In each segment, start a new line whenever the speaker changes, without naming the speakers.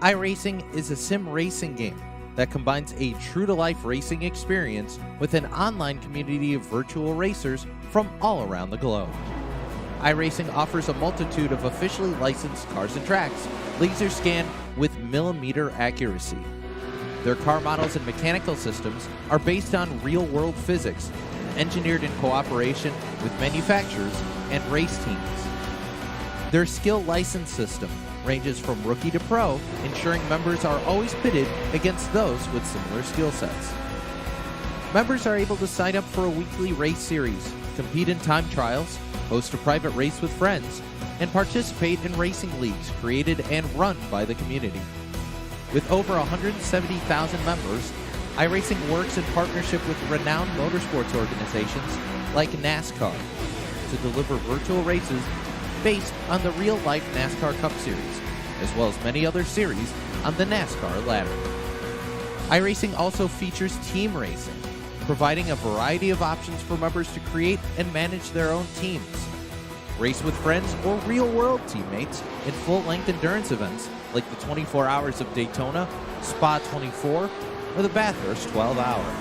iRacing is a sim racing game that combines a true-to-life racing experience with an online community of virtual racers from all around the globe. iRacing offers a multitude of officially licensed cars and tracks, laser scanned with millimeter accuracy. Their car models and mechanical systems are based on real-world physics, engineered in cooperation with manufacturers and race teams. Their skill license system ranges from rookie to pro, ensuring members are always pitted against those with similar skill sets. Members are able to sign up for a weekly race series, compete in time trials, host a private race with friends, and participate in racing leagues created and run by the community. With over 170,000 members, iRacing works in partnership with renowned motorsports organizations like NASCAR to deliver virtual races based on the real-life NASCAR Cup Series, as well as many other series on the NASCAR ladder. iRacing also features team racing, providing a variety of options for members to create and manage their own teams. Race with friends or real-world teammates in full-length endurance events like the 24 Hours of Daytona, Spa 24, or the Bathurst 12 Hour.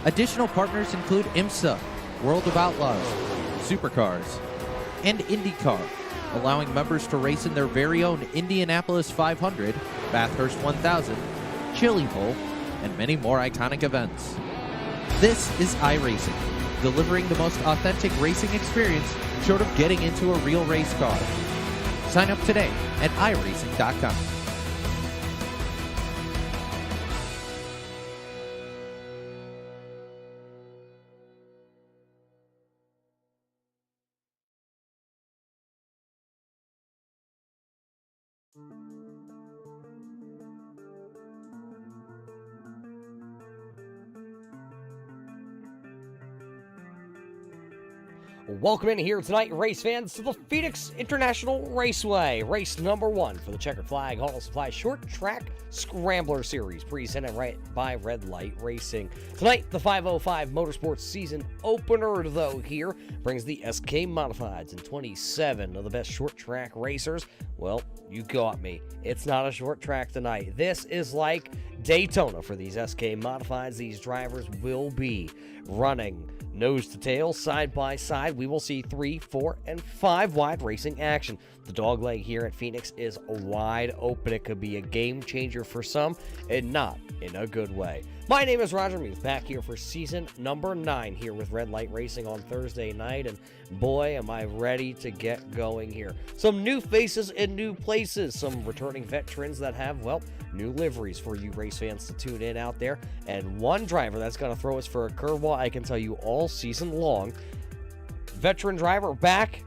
Additional partners include IMSA, World of Outlaws, Supercars, and IndyCar, allowing members to race in their very own Indianapolis 500, Bathurst 1000, Chili Bowl, and many more iconic events. This is iRacing, delivering the most authentic racing experience short of getting into a real race car. Sign up today at iRacing.com.
Welcome in here tonight, race fans, to the Phoenix International Raceway. Race number 1 for the Checkered Flag Auto Supply Short Track Scrambler Series, presented right by Red Light Racing. Tonight, the 505 Motorsports season opener, though, here brings the SK Modifieds and 27 of the best short track racers. Well, you got me. It's not a short track tonight. This is like Daytona for these SK Modifieds. These drivers will be running nose to tail, side by side. We will see 3, 4, and 5 wide racing action. The dogleg here at Phoenix is wide open. It could be a game changer for some, and not in a good way. My name is Roger Muth, back here for season number 9 here with Red Light Racing on Thursday night, and boy, am I ready to get going here. Some new faces in new places, some returning veterans that have, well, new liveries for you race fans to tune in out there, and one driver that's going to throw us for a curveball, I can tell you, all season long. Veteran driver back,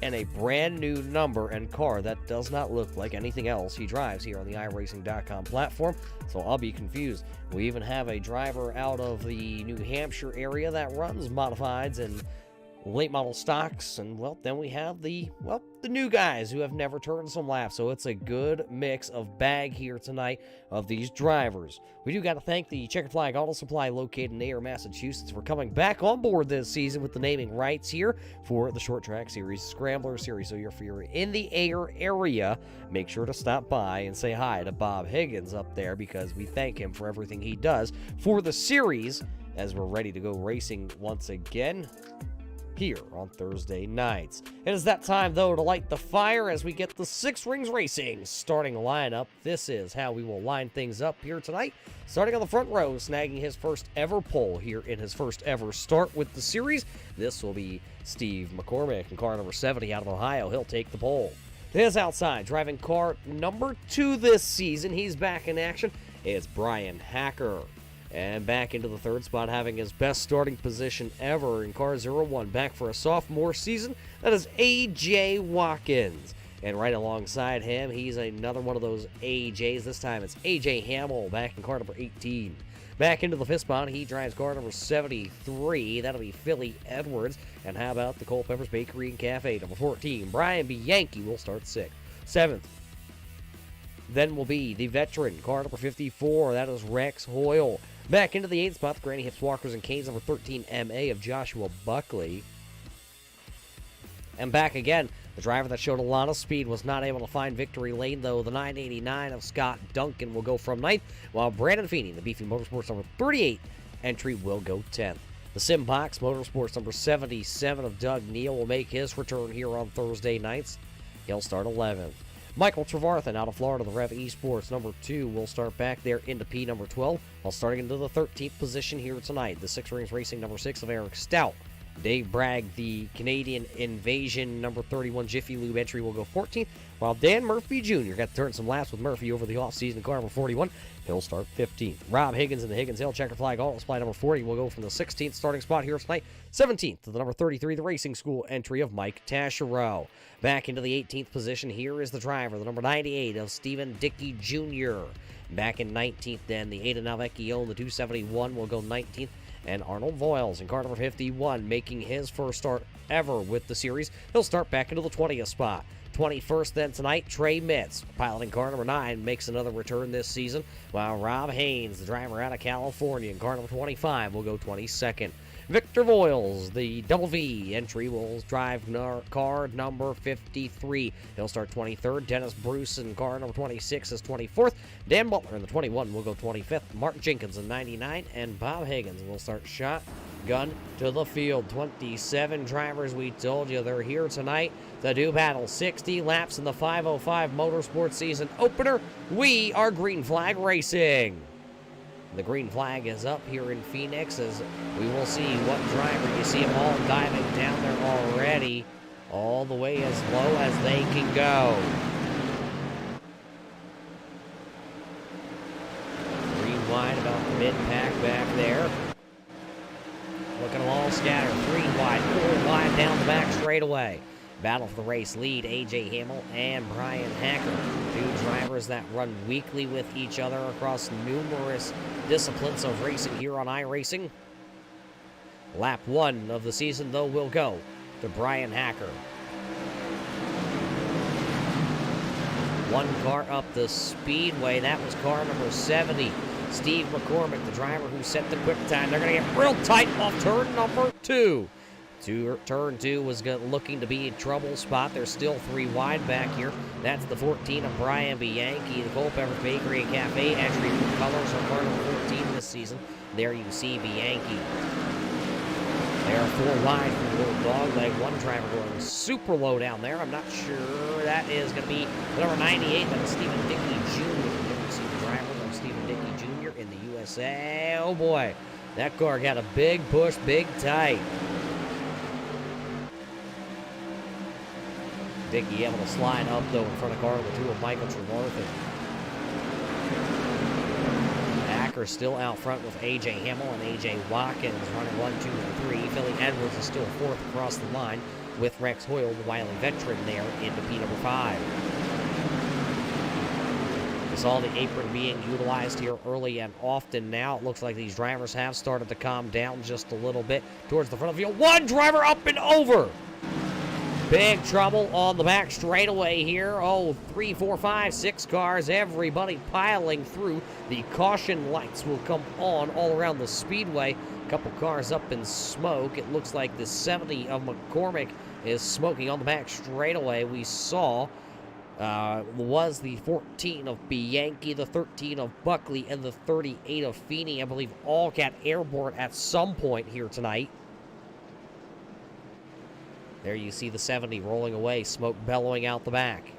and a brand new number and car that does not look like anything else he drives here on the iRacing.com platform, so I'll be confused. We even have a driver out of the New Hampshire area that runs modifieds and late model stocks, and well, then we have the new guys who have never turned some laps. So it's a good mix of bag here tonight of these drivers. We do got to thank the Checkered Flag Auto Supply located in Ayer, Massachusetts for coming back on board this season with the naming rights here for the Short Track Series, Scrambler Series. So if you're in the Ayer area, make sure to stop by and say hi to Bob Higgins up there, because we thank him for everything he does for the series as we're ready to go racing once again here on Thursday nights. It is that time, though, to light the fire as we get the Six Rings Racing starting lineup. This is how we will line things up here tonight. Starting on the front row, snagging his first ever pole here in his first ever start with the series. This will be Steve McCormick in car number 70 out of Ohio. He'll take the pole. To his outside, driving car number 2 this season, he's back in action. It's Brian Hacker. And back into the third spot, having his best starting position ever in car 01, back for a sophomore season, that is A.J. Watkins. And right alongside him, he's another one of those AJs. This time it's A.J. Hamill, back in car number 18. Back into the fifth spot, he drives car number 73. That'll be Philly Edwards. And how about the Culpeppers Bakery and Cafe, number 14. Brian Bianchi will start 6th. 7th. Then will be the veteran, car number 54. That is Rex Hoyle. Back into the 8th spot, the Granny Hips Walkers and Canes, number 13, MA of Joshua Buckley. And back again, The driver that showed a lot of speed was not able to find victory lane, though. The 989 of Scott Duncan will go from 9th, while Brandon Feeney, the Beefy Motorsports number 38 entry, will go 10th. The Sim Box Motorsports number 77 of Doug Neal will make his return here on Thursday nights. He'll start 11th. Michael Trevarthen out of Florida, the Rev Esports number 2 will start back there into P number 12, while starting into the 13th position here tonight. The Six Rings Racing number 6 of Eric Stout. Dave Bragg, the Canadian Invasion number 31 Jiffy Lube entry, will go 14th, while Dan Murphy Jr. got to turn some laps with Murphy over the offseason, car number 41. He'll start 15th. Rob Higgins in the Higgins Hill Checkered Flag Auto Supply number 40 will go from the 16th starting spot here tonight. 17th to the number 33, the Racing School entry of Mike Taschereau. Back into the 18th position, here is the driver, the number 98 of Stephen Dickey Jr. Back in 19th then, the Ada Navecchio, the 271 will go 19th. And Arnold Voiles in car number 51 making his first start ever with the series. He'll start back into the 20th spot. 21st then tonight, Trey Mitz, piloting car number 9, makes another return this season, while Rob Haynes, the driver out of California, in car number 25, will go 22nd. Victor Voiles, the Double V entry, will drive car number 53. He'll start 23rd. Dennis Bruce in car number 26 is 24th. Dan Butler in the 21 will go 25th. Mark Jenkins in 99, and Bob Higgins will start shotgun to the field. 27 drivers, we told you, they're here tonight to do battle. 60 laps in the 505 Motorsports season opener. We are Green Flag Racing. The green flag is up here in Phoenix as we will see what driver. You see them all diving down there already, all the way as low as they can go. Green wide about the mid-pack back there. Look at them all scatter. 3 wide, 4 wide down the back straightaway. Battle for the race lead, A.J. Hamill and Brian Hacker. 2 drivers that run weekly with each other across numerous disciplines of racing here on iRacing. Lap 1 of the season, though, will go to Brian Hacker. 1 car up the speedway. That was car number 70. Steve McCormick, the driver who set the quick time. They're going to get real tight off turn number 2. Turn 2 was looking to be a trouble spot. There's still 3 wide back here. That's the 14 of Brian Bianchi, the Culpeper Bakery and Cafe entry. Colors are part of 14 this season. There you see Bianchi. There are 4 wide from the little dog leg. 1 driver going super low down there. I'm not sure that is going to be the number 98. That is Stephen Dickey Jr. There you see the driver of Stephen Dickey Jr. in the USA. Oh boy, that car got a big push, big tight. Dickey able to slide up, though, in front of car number 2 of Michael Trevarthen. Acker still out front with A.J. Hamill and A.J. Watkins running 1, 2, and 3. Philly Edwards is still 4th across the line with Rex Hoyle, the Wiley veteran, there into P number 5. We saw the apron being utilized here early and often. Now it looks like these drivers have started to calm down just a little bit towards the front of the field. 1 driver up and over! Big trouble on the back straightaway here. Oh, 3, 4, 5, 6 cars. Everybody piling through. The caution lights will come on all around the speedway. A couple cars up in smoke. It looks like the 70 of McCormick is smoking on the back straightaway. We saw was the 14 of Bianchi, the 13 of Buckley, and the 38 of Feeney. I believe all got airborne at some point here tonight. There you see the 70 rolling away, smoke bellowing out the back.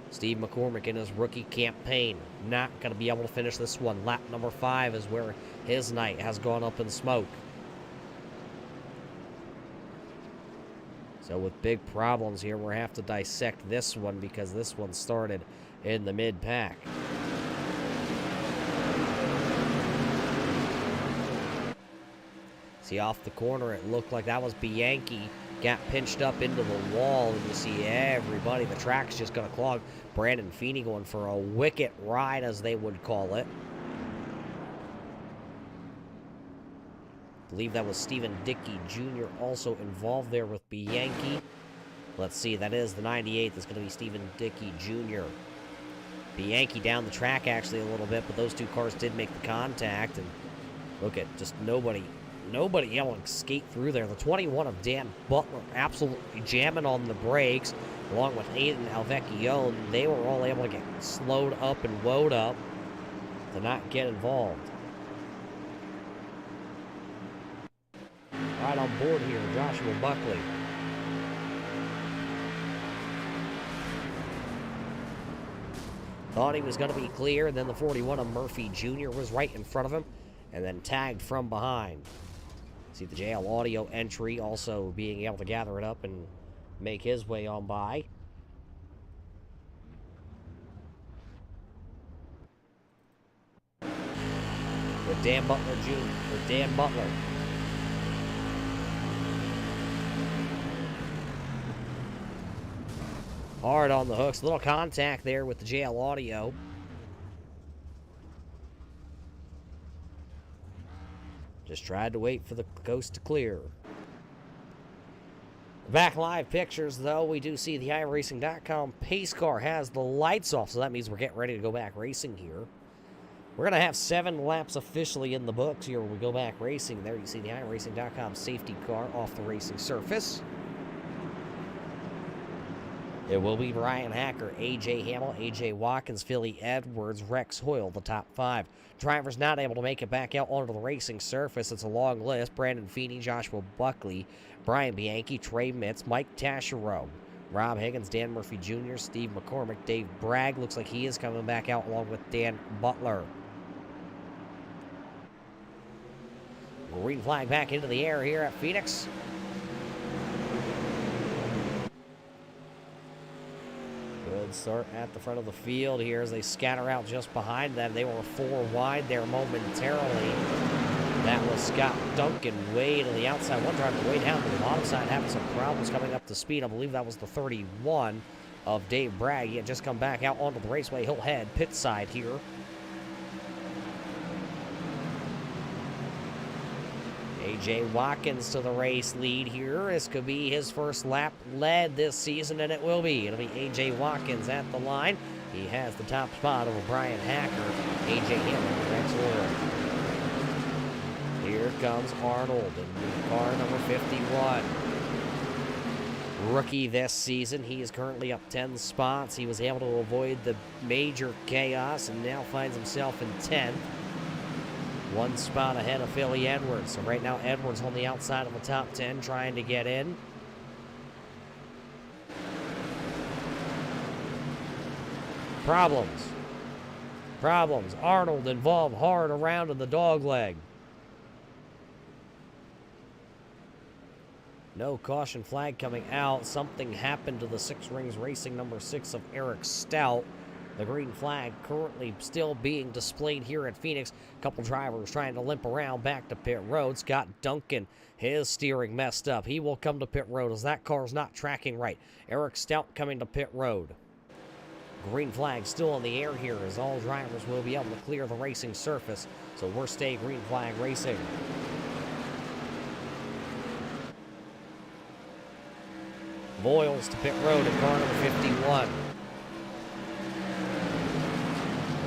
Steve McCormick in his rookie campaign, not going to be able to finish this one. Lap number 5 is where his night has gone up in smoke. So with big problems here, we'll have to dissect this one because this one started in the mid-pack. See, off the corner, it looked like that was Bianchi. Got pinched up into the wall, and you see everybody. The track's just going to clog. Brandon Feeney going for a wicket ride, as they would call it. I believe that was Stephen Dickey Jr. also involved there with Bianchi. Let's see, that is the 98. That's going to be Stephen Dickey Jr. Bianchi down the track actually a little bit, but those 2 cars did make the contact. And look at just nobody nobody able to skate through there. The 21 of Dan Butler absolutely jamming on the brakes, along with Aiden Alvecchione. They were all able to get slowed up and woed up to not get involved. Right on board here, Joshua Buckley. Thought he was going to be clear, and then the 41 of Murphy Jr. was right in front of him, and then tagged from behind. See the JL Audio entry also being able to gather it up and make his way on by. With Dan Butler Jr., with Dan Butler. Hard on the hooks. Little contact there with the JL Audio. Just tried to wait for the coast to clear. Back live pictures, though, we do see the iRacing.com pace car has the lights off, so that means we're getting ready to go back racing here. We're going to have 7 laps officially in the books here when we go back racing. There you see the iRacing.com safety car off the racing surface. It will be Brian Hacker, A.J. Hamill, A.J. Watkins, Philly Edwards, Rex Hoyle, the top 5. Drivers not able to make it back out onto the racing surface. It's a long list. Brandon Feeney, Joshua Buckley, Brian Bianchi, Trey Mitz, Mike Taschereau, Rob Higgins, Dan Murphy Jr., Steve McCormick, Dave Bragg. Looks like he is coming back out along with Dan Butler. Green flag back into the air here at Phoenix. Good start at the front of the field here as they scatter out just behind them. They were 4 wide there momentarily. That was Scott Duncan way to the outside. One driver way down to the bottom side, having some problems coming up to speed. I believe that was the 31 of Dave Bragg. He had just come back out onto the raceway. He'll head pit side here. A.J. Watkins to the race lead here. This could be his first lap led this season, and it will be. It'll be A.J. Watkins at the line. He has the top spot over Brian Hacker. A.J. Hamlin, Rex Hoyle. Here comes Arnold in car number 51. Rookie this season. He is currently up 10 spots. He was able to avoid the major chaos and now finds himself in 10th. 1 spot ahead of Philly Edwards. So right now, Edwards on the outside of the top 10 trying to get in. Problems. Arnold involved hard around in the dog leg. No caution flag coming out. Something happened to the 6 Rings Racing number 6 of Eric Stout. The green flag currently still being displayed here at Phoenix. A couple drivers trying to limp around back to pit road. Scott Duncan, his steering messed up. He will come to pit road as that car's not tracking right. Eric Stout coming to pit road. Green flag still in the air here as all drivers will be able to clear the racing surface. So we're staying green flag racing. Voiles to pit road in car number 51.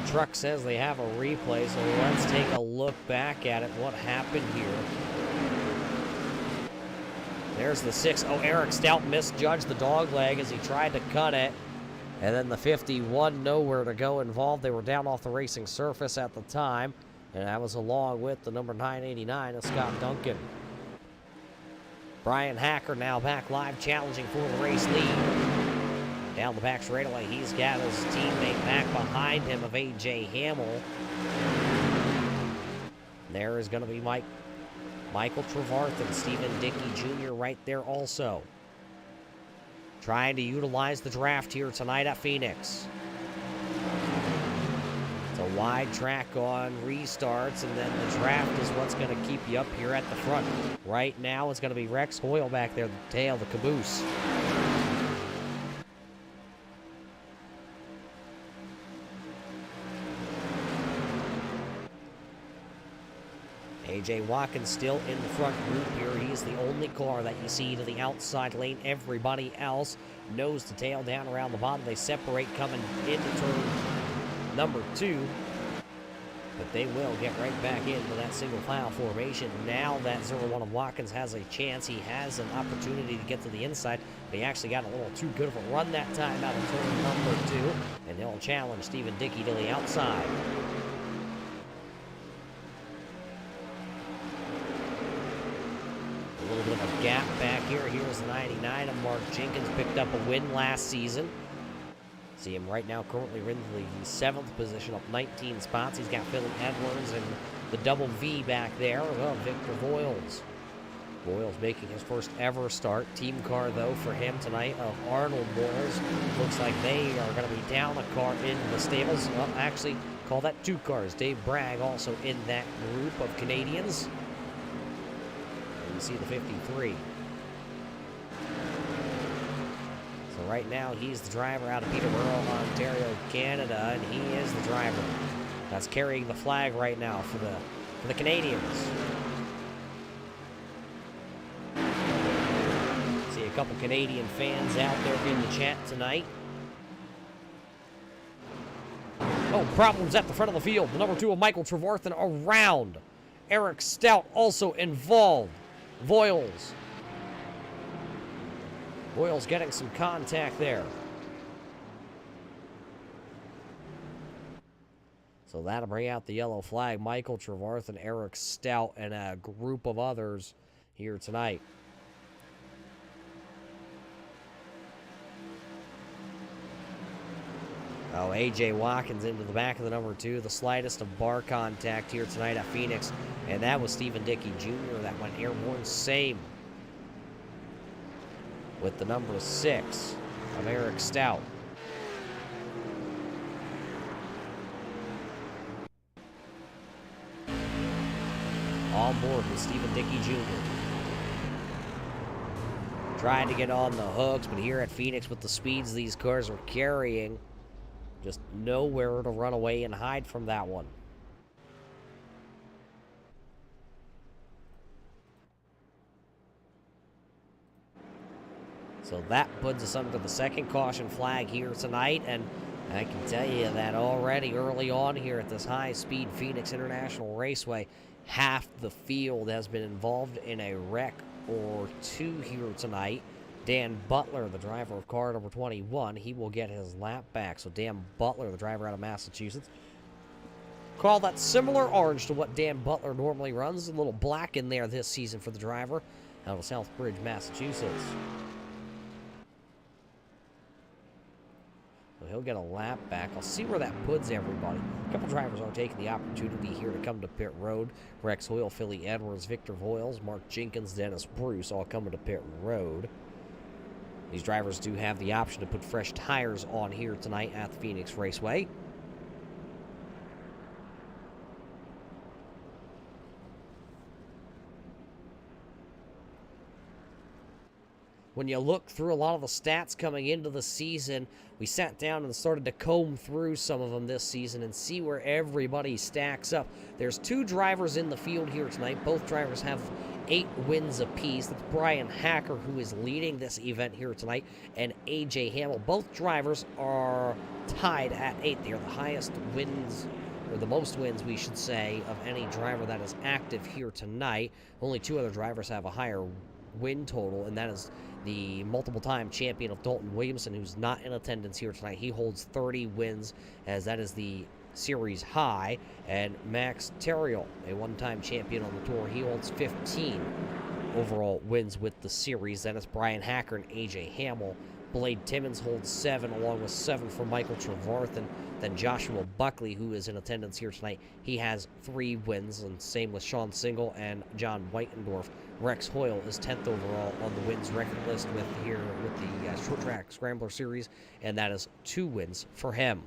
Truck says they have a replay, so let's take a look back at it. What happened here? There's the 6. Oh, Eric Stout misjudged the dog leg as he tried to cut it. And then the 51, nowhere to go involved. They were down off the racing surface at the time. And that was along with the number 989 of Scott Duncan. Brian Hacker now back live challenging for the race lead. Down the back straightaway, he's got his teammate back behind him of A.J. Hamill. There is going to be Michael Trevarth and Stephen Dickey Jr. right there also. Trying to utilize the draft here tonight at Phoenix. It's a wide track on restarts, and then the draft is what's going to keep you up here at the front. Right now, it's going to be Rex Hoyle back there, the tail, the caboose. A.J. Watkins still in the front group here. He's the only car that you see to the outside lane. Everybody else nose to tail down around the bottom. They separate coming into turn number 2. But they will get right back into that single file formation. Now that 01 of Watkins has a chance. He has an opportunity to get to the inside, but he actually got a little too good of a run that time out of turn number 2. And they'll challenge Stephen Dickey to the outside. A little bit of a gap back here. Here's the 99 of Mark Jenkins. Picked up a win last season. See him right now currently in the 7th position, up 19 spots. He's got Philly Edwards and the double V back there. Well, Victor Voiles. Voiles making his first ever start. Team car, though, for him tonight of Arnold Boyles. Looks like they are going to be down a car in the stables. Well, actually, call that 2 cars. Dave Bragg also in that group of Canadians. And you see the 53. So right now, he's the driver out of Peterborough, Ontario, Canada, and he is the driver that's carrying the flag right now for the Canadians. See a couple Canadian fans out there in the chat tonight. Oh, problems at the front of the field. The number 2 of Michael Trevarthen around. Eric Stout also involved. Voiles getting some contact there. So that'll bring out the yellow flag. Michael Trevarthen, Eric Stout, and a group of others here tonight. Oh, A.J. Watkins into the back of the number 2. The slightest of bar contact here tonight at Phoenix. And that was Stephen Dickey Jr. that went airborne. Same with the number 6 of Eric Stout. On board with Stephen Dickey Jr. Trying to get on the hooks, but here at Phoenix with the speeds these cars are carrying, just nowhere to run away and hide from that one. So that puts us under the second caution flag here tonight, and I can tell you that already early on here at this high-speed Phoenix International Raceway, half the field has been involved in a wreck or 2 here tonight. Dan Butler, the driver of car number 21, he will get his lap back. So Dan Butler, the driver out of Massachusetts, call that similar orange to what Dan Butler normally runs. A little black in there this season for the driver out of Southbridge, Massachusetts. So he'll get a lap back. I'll see where that puts everybody. A couple drivers are taking the opportunity here to come to pit road. Rex Hoyle, Philly Edwards, Victor Voiles, Mark Jenkins, Dennis Bruce all coming to pit road. These drivers do have the option to put fresh tires on here tonight at the Phoenix Raceway. When you look through a lot of the stats coming into the season, we sat down and started to comb through some of them this season and see where everybody stacks up. There's 2 drivers in the field here tonight. Both drivers have 8 wins apiece. That's Brian Hacker, who is leading this event here tonight, and A.J. Hamill. Both drivers are tied at 8. They are the highest wins, or the most wins, we should say, of any driver that is active here tonight. Only 2 other drivers have a higher win total, and that is the multiple-time champion of Dalton Williamson, who's not in attendance here tonight. He holds 30 wins, as that is the series high, and Max Terriel, a one-time champion on the tour, he holds 15 overall wins with the series. Then it's Brian Hacker and A.J. Hamill. Blade Timmons holds 7, along with 7 for Michael Trevarthen. Then Joshua Buckley, who is in attendance here tonight, he has 3 wins, and same with Sean Single and John Whitendorf. Rex Hoyle is 10th overall on the wins record list with the Short Track Scrambler Series, and that is 2 wins for him.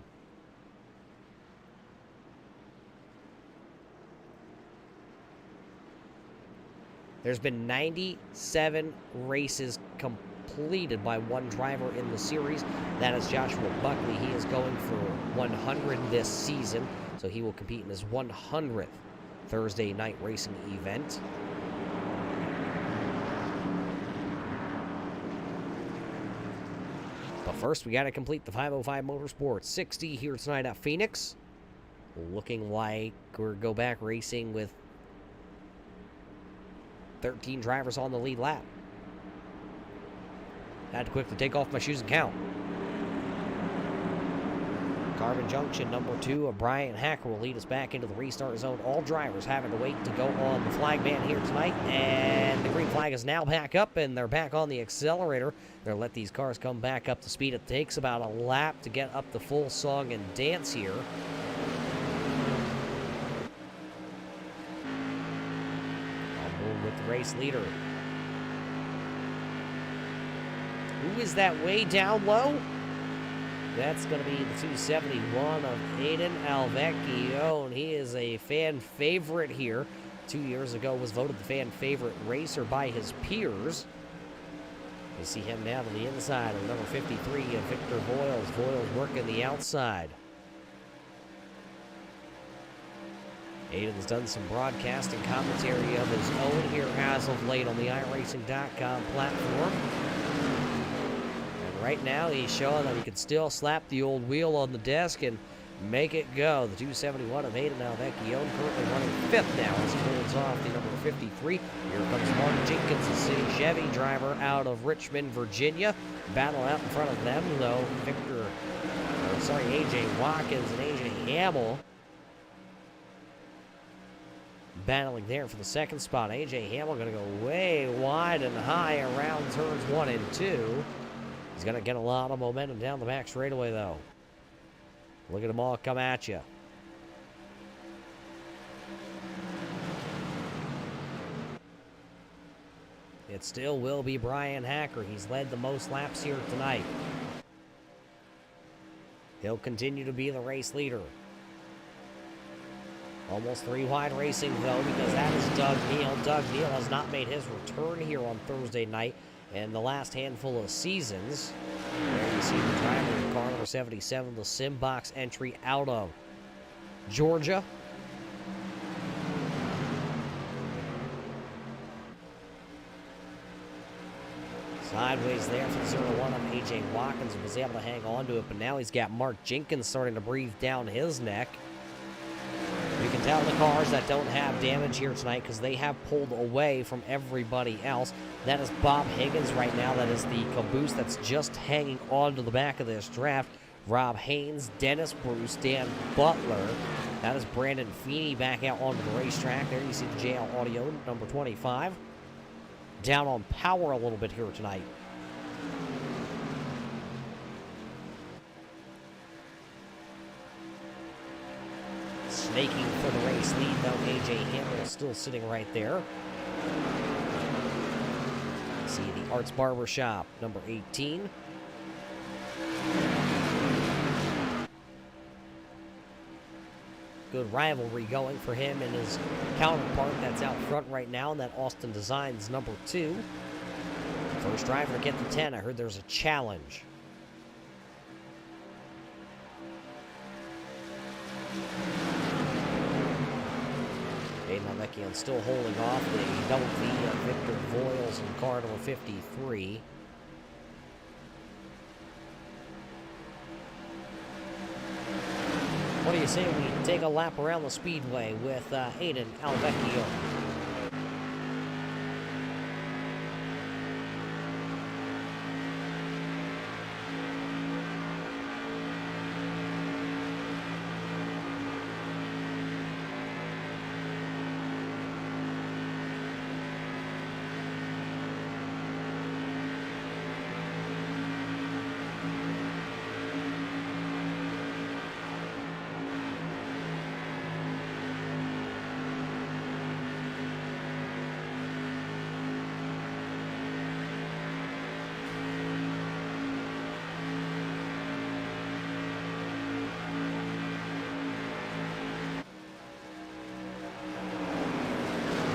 There's been 97 races completed by one driver in the series. That is Joshua Buckley. He is going for 100 this season, so he will compete in his 100th Thursday night racing event. But first, we got to complete the 505 Motorsports 60 here tonight at Phoenix. looking like we're go back racing with 13 drivers on the lead lap. Had to quickly take off my shoes and count. Carbon Junction, number 2 of Brian Hacker will lead us back into the restart zone. All drivers having to wait to go on the flag band here tonight. And the green flag is now back up, and they're back on the accelerator. They're going to let these cars come back up to speed. It takes about a lap to get up the full song and dance here. I'll move with the race leader. Who is that way down low? That's going to be the 271 of Aiden Alvecchio, and he is a fan favorite here. 2 years ago was voted the fan favorite racer by his peers. You see him now to the inside of number 53 of Victor Voiles. Voiles working the outside. Aiden's done some broadcasting commentary of his own here as of late on the iRacing.com platform. Right now, he's showing that he can still slap the old wheel on the desk and make it go. The 271 of Aiden Alvecchio currently running 5th now as he holds off the number 53. Here comes Mark Jenkins, the City Chevy driver out of Richmond, Virginia. Battle out in front of them, though. A.J. Watkins and A.J. Hamill battling there for the second spot. A.J. Hamill going to go way wide and high around turns 1 and 2. He's going to get a lot of momentum down the back straightaway, though. Look at them all come at you. It still will be Brian Hacker. He's led the most laps here tonight. He'll continue to be the race leader. Almost 3 wide racing, though, because that is Doug Neal. Doug Neal has not made his return here on Thursday night in the last handful of seasons. There you see the driver in car number 77, the Simbox entry out of Georgia. Sideways there for the 01 of A.J. Watkins, was able to hang on to it, but now he's got Mark Jenkins starting to breathe down his neck. You can tell the cars that don't have damage here tonight because they have pulled away from everybody else. That is Bob Higgins right now. That is the caboose that's just hanging on to the back of this draft. Rob Haynes, Dennis Bruce, Dan Butler. That is Brandon Feeney back out onto the racetrack. There you see the JL Audio, number 25. Down on power a little bit here tonight. Snaking for the race lead, though. A.J. Hamill still sitting right there. See the Arts Barber Shop, number 18. Good rivalry going for him and his counterpart that's out front right now, and that Austin Designs number 2. First driver to get the 10. I heard there's a challenge. Aiden Alvecchio still holding off the double V of Victor Voiles in car number 53. What do you say we take a lap around the speedway with Aiden Alvecchio?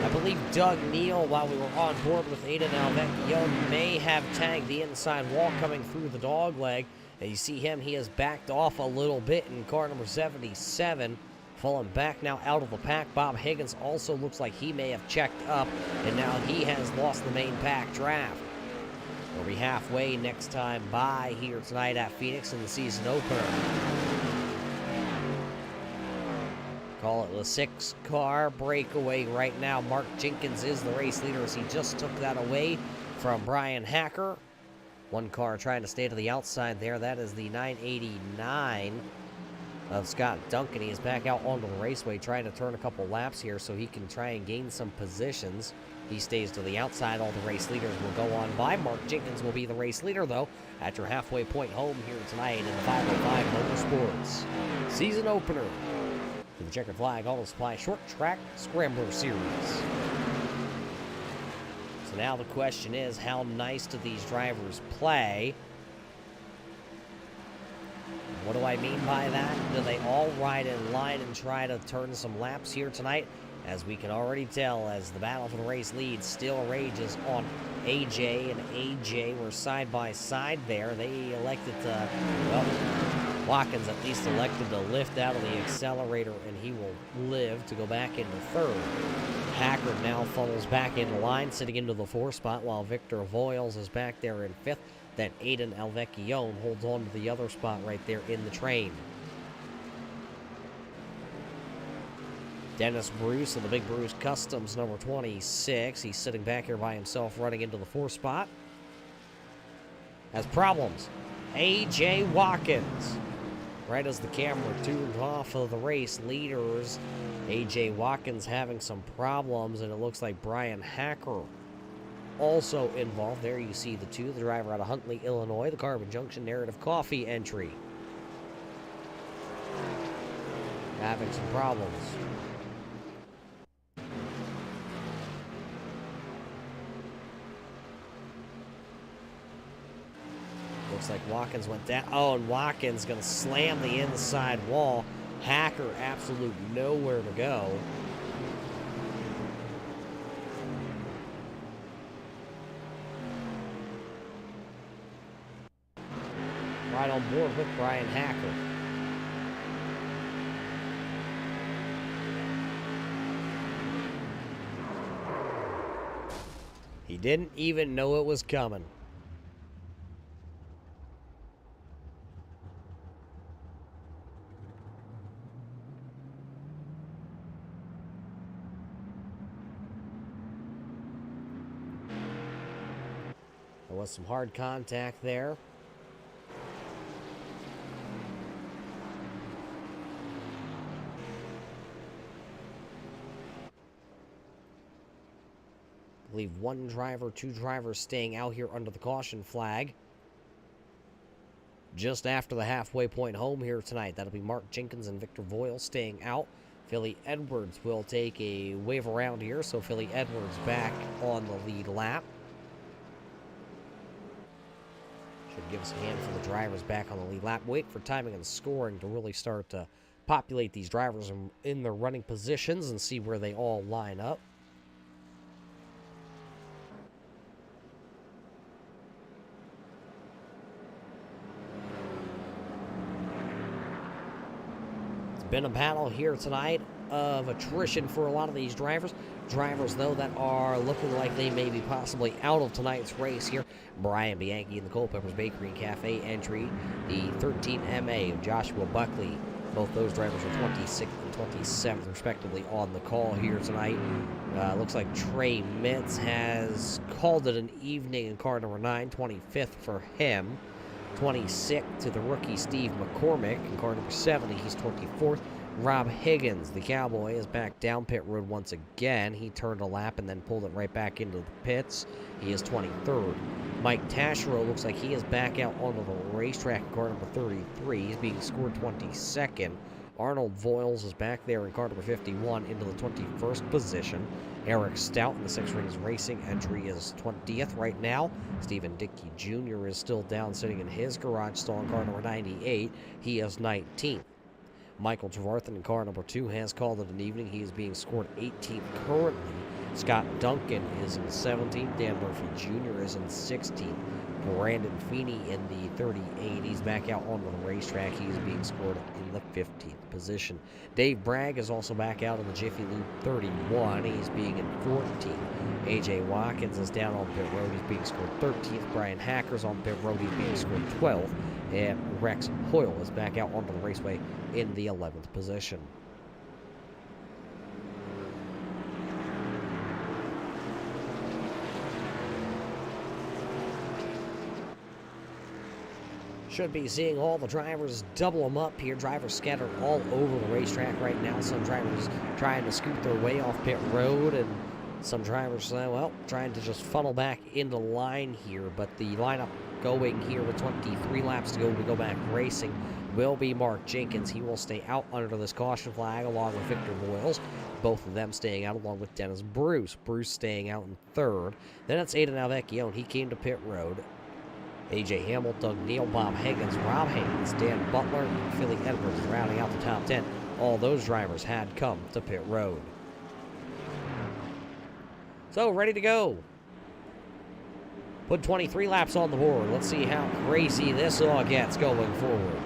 I believe Doug Neal, while we were on board with Aiden Alvecchio, may have tagged the inside wall coming through the dog leg. And you see him, he has backed off a little bit in car number 77. Falling back now out of the pack. Bob Higgins also looks like he may have checked up, and now he has lost the main pack draft. We'll be halfway next time by here tonight at Phoenix in the season opener. Call it the 6-car breakaway right now. Mark Jenkins is the race leader as he just took that away from Brian Hacker. One car trying to stay to the outside there. That is the 989 of Scott Duncan. He is back out onto the raceway trying to turn a couple laps here so he can try and gain some positions. He stays to the outside. All the race leaders will go on by. Mark Jenkins will be the race leader, though, at your halfway point home here tonight in the 505 Motorsports season opener for the Checkered Flag Auto Supply Short Track Scrambler Series. So now the question is, how nice do these drivers play? What do I mean by that? Do they all ride in line and try to turn some laps here tonight? As we can already tell, as the battle for the race lead still rages on AJ and AJ were side by side there. They elected to, well, Watkins at least elected to lift out of the accelerator, and he will live to go back into third. Hacker now funnels back into line, sitting into the 4th spot, while Victor Voiles is back there in 5th. Then Aiden Alvecchione holds on to the other spot right there in the train. Dennis Bruce of the Big Bruce Customs, number 26. He's sitting back here by himself, running into the 4th spot. Has problems. A.J. Watkins. Right as the camera tuned off of the race leaders, A.J. Watkins having some problems, and it looks like Brian Hacker also involved. There you see the two, the driver out of Huntley, Illinois, the Carbon Junction Narrative Coffee entry. Having some problems. Looks like Watkins went down. Oh, and Watkins going to slam the inside wall. Hacker absolute nowhere to go. Right on board with Brian Hacker. He didn't even know it was coming. There was some hard contact there. I believe one driver, two drivers staying out here under the caution flag. Just after the halfway point home here tonight. That'll be Mark Jenkins and Victor Voiles staying out. Philly Edwards will take a wave around here, so Philly Edwards back on the lead lap. Should give us a hand for the drivers back on the lead lap. Wait for timing and scoring to really start to populate these drivers in their running positions and see where they all line up. It's been a battle here tonight of attrition for a lot of these drivers. Drivers, though, that are looking like they may be possibly out of tonight's race here. Brian Bianchi in the Culpeppers Bakery and Cafe entry. The 13 MA of Joshua Buckley. Both those drivers are 26th and 27th, respectively, on the call here tonight. Looks like Trey Mitz has called it an evening in car number 9, 25th for him. 26th to the rookie Steve McCormick in car number 70. He's 24th. Rob Higgins, the Cowboy, is back down pit road once again. He turned a lap and then pulled it right back into the pits. He is 23rd. Mike Taschereau looks like he is back out onto the racetrack in car number 33. He's being scored 22nd. Arnold Voiles is back there in car number 51 into the 21st position. Eric Stout in the Six Rings Racing entry is 20th right now. Stephen Dickey Jr. is still down sitting in his garage stall in car number 98. He is 19th. Michael Trevarthen in car number 2 has called it an evening. He is being scored 18th currently. Scott Duncan is in 17th. Dan Murphy Jr. is in 16th. Brandon Feeney in the 38. He's back out onto the racetrack. He's being scored in the 15th position. Dave Bragg is also back out in the Jiffy Lube 31. He's being in 14th. A.J. Watkins is down on pit road. He's being scored 13th. Brian Hacker's on pit road. He's being scored 12th. And Rex Hoyle is back out onto the raceway in the 11th position. Should be seeing all the drivers double them up here. Drivers scattered all over the racetrack right now. Some drivers trying to scoot their way off pit road, and some drivers, well, trying to just funnel back into line here. But the lineup going here with 23 laps to go back racing will be Mark Jenkins. He will stay out under this caution flag along with Victor Boyles. Both of them staying out along with Dennis Bruce. Bruce staying out in third. Then it's Aiden Alvecchione. He came to pit road. AJ Hamill, Doug Neal, Bob Higgins, Rob Haynes, Dan Butler, and Philly Edwards rounding out the top 10. All those drivers had come to pit road. So, ready to go. Put 23 laps on the board. Let's see how crazy this all gets going forward.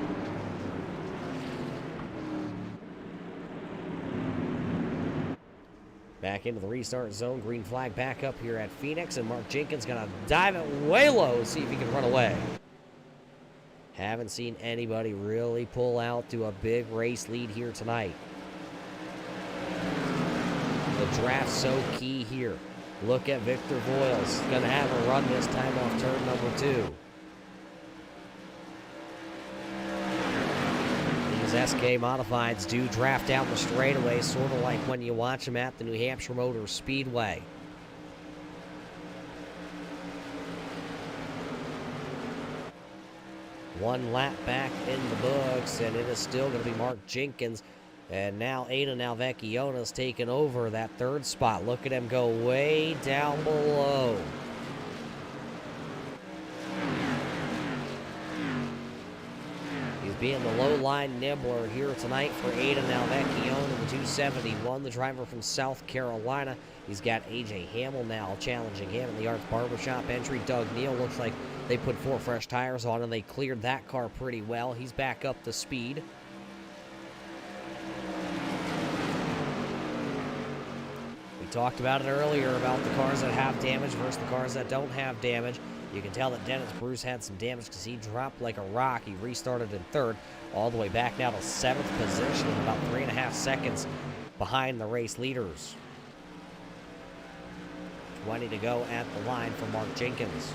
Back into the restart zone. Green flag back up here at Phoenix, and Mark Jenkins going to dive it way low, see if he can run away. Haven't seen anybody really pull out to a big race lead here tonight. The draft's so key here. Look at Victor Boyles. Going to have a run this time off turn number 2. These SK Modifieds do draft down the straightaway, sort of like when you watch them at the New Hampshire Motor Speedway. One lap back in the books, and it is still going to be Mark Jenkins. And now Aiden Alvecchione's taken over that third spot. Look at him go way down below. He's being the low-line nibbler here tonight for Aiden Alvecchione in the 271, the driver from South Carolina. He's got AJ Hamill now challenging him in the Arts Barbershop entry. Doug Neal looks like they put 4 fresh tires on, and they cleared that car pretty well. He's back up to speed. Talked about it earlier about the cars that have damage versus the cars that don't have damage. You can tell that Dennis Bruce had some damage because he dropped like a rock. He restarted in third, all the way back now to 7th position, about 3.5 seconds behind the race leaders. 20 to go at the line for Mark Jenkins.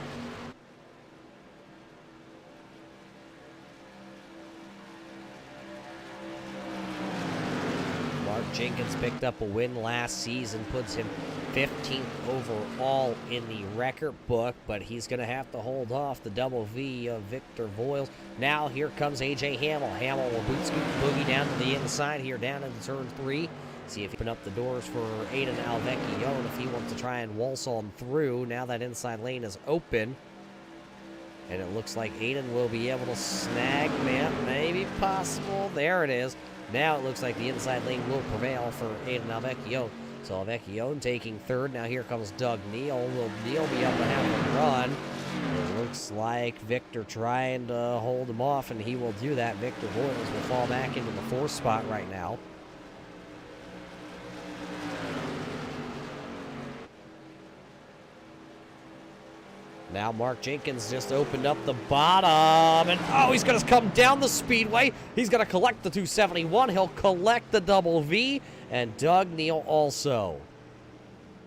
Jenkins picked up a win last season, puts him 15th overall in the record book, but he's going to have to hold off the double V of Victor Boyles. Now here comes AJ Hamill. Hamill will boot scoot boogie down to the inside here, down into turn 3. See if he can open up the doors for Aiden Alvecchione if he wants to try and waltz on through. Now that inside lane is open, and it looks like Aiden will be able to snag, man, maybe possible. There it is. Now it looks like the inside lane will prevail for Aiden Alvecchione. So Alvecchione taking third. Now here comes Doug Neal. Will Neal be able to have a run? It looks like Victor trying to hold him off, and he will do that. Victor Boyles will fall back into the 4th spot right now. Now Mark Jenkins just opened up the bottom, and oh, he's going to come down the speedway. He's going to collect the 271. He'll collect the double V, and Doug Neal also.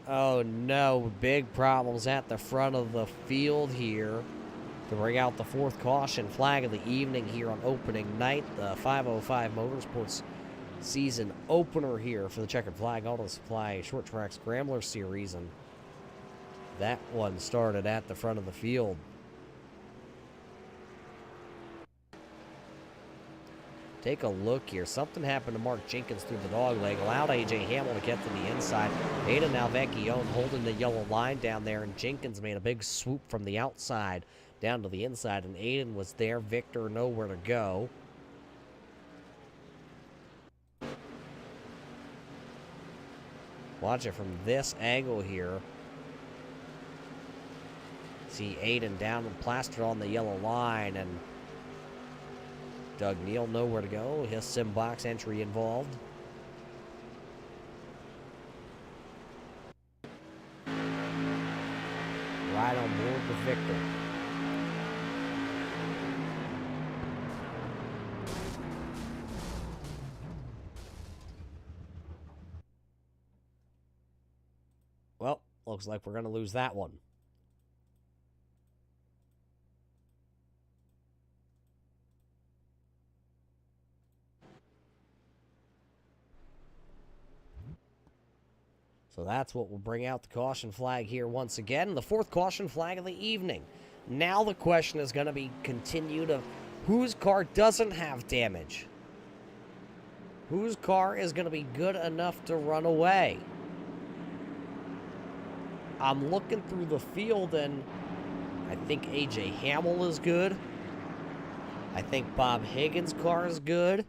Oh no, big problems at the front of the field here to bring out the 4th caution flag of the evening here on opening night. The 505 Motorsports season opener here for the Checkered Flag Auto Supply Short Track Scrambler Series, and that one started at the front of the field. Take a look here. Something happened to Mark Jenkins through the dog leg. Allowed AJ Hamill to get to the inside. Aiden Alvecchione holding the yellow line down there, and Jenkins made a big swoop from the outside down to the inside, and Aiden was there. Victor nowhere to go. Watch it from this angle here. See Aiden down and plastered on the yellow line, and Doug Neal nowhere to go. His sim box entry involved. Right on board with Victor. Well, looks like we're going to lose that one. So that's what will bring out the caution flag here once again. The fourth caution flag of the evening. Now the question is going to be continued of whose car doesn't have damage. Whose car is going to be good enough to run away? I'm looking through the field, and I think A.J. Hamill is good. I think Bob Higgins' car is good.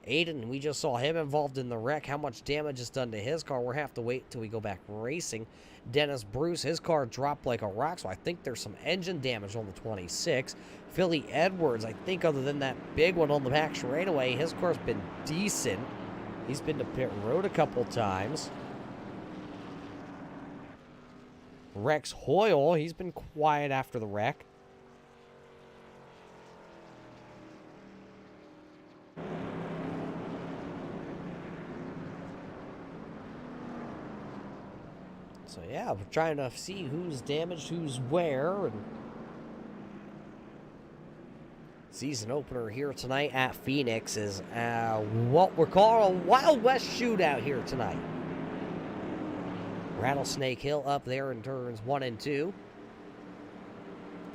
Aiden, we just saw him involved in the wreck. How much damage is done to his car? We'll have to wait till we go back racing. Dennis Bruce, his car dropped like a rock, so I think there's some engine damage on the 26. Philly Edwards, I think other than that big one on the back straightaway, his car's been decent. He's been to pit road a couple times. Rex Hoyle, he's been quiet after the wreck. So yeah, we're trying to see who's damaged, who's where, and season opener here tonight at Phoenix is what we're calling a Wild West shootout here tonight. Rattlesnake Hill up there in turns 1 and 2.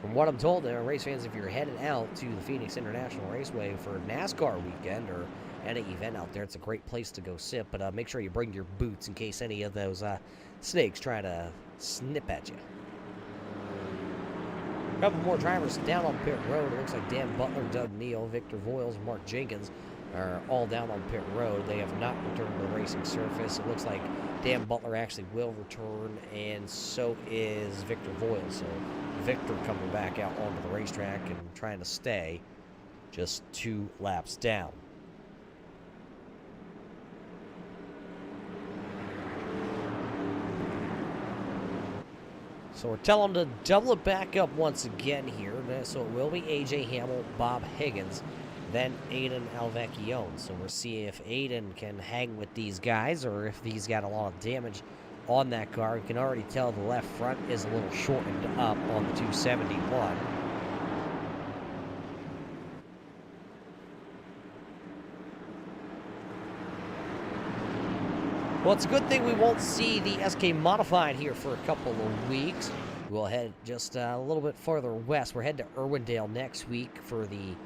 From what I'm told, race fans, if you're headed out to the Phoenix International Raceway for NASCAR weekend or any event out there, it's a great place to go sit, but make sure you bring your boots in case any of those snakes try to snip at you. A couple more drivers down on pit road. It looks like Dan Butler, Doug Neal, Victor Voiles, and Mark Jenkins are all down on pit road. They have not returned to the racing surface. It looks like Dan Butler actually will return, and so is Victor Voiles. So Victor coming back out onto the racetrack and trying to stay just 2 laps down. So we're telling them to double it back up once again here. So it will be A.J. Hamill, Bob Higgins, then Aiden Alvecchione. So we'll see if Aiden can hang with these guys or if he's got a lot of damage on that car. You can already tell the left front is a little shortened up on the 271. Well, it's a good thing we won't see the SK Modified here for a couple of weeks. We'll head just a little bit farther west. We're heading to Irwindale next week for the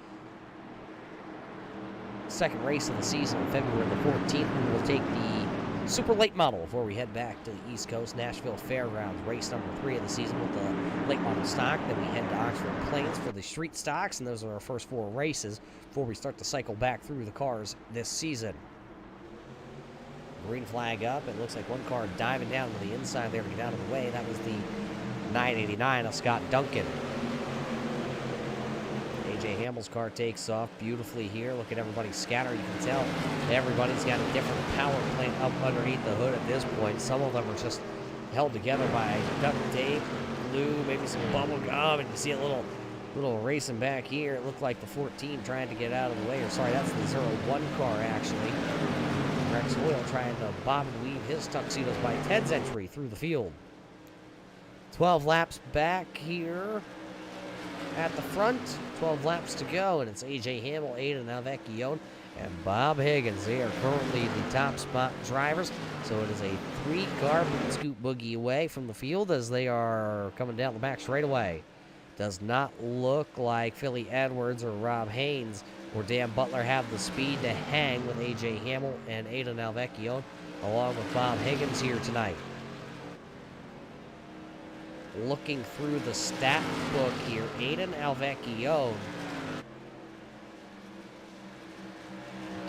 second race of the season on February the 14th. We will take the super late model before we head back to the East Coast, Nashville Fairgrounds, race number 3 of the season with the late model stock. Then we head to Oxford Plains for the street stocks, and those are our first 4 races before we start to cycle back through the cars this season. Green flag up. It looks like one car diving down to the inside there to get out of the way. That was the 989 of Scott Duncan. A.J. Hamill's car takes off beautifully here. Look at everybody scatter. You can tell everybody's got a different power plant up underneath the hood at this point. Some of them are just held together by duct tape, glue, maybe some bubble gum, and you see a little racing back here. It looked like the 14 trying to get out of the way. Or sorry, that's the 01 car actually. Rex Hoyle trying to bob and weave his tuxedos by Ted's entry through the field. 12 laps back here at the front. 12 laps to go, and it's A.J. Hamill, Aiden Alvecchione, and Bob Higgins. They are currently the top spot drivers, so it is a 3-car scoot boogie away from the field as they are coming down the back straightaway. Does not look like Philly Edwards or Rob Haynes or Dan Butler have the speed to hang with A.J. Hamill and Aiden Alvecchione, along with Bob Higgins here tonight. Looking through the stat book here, Aiden Alvecchione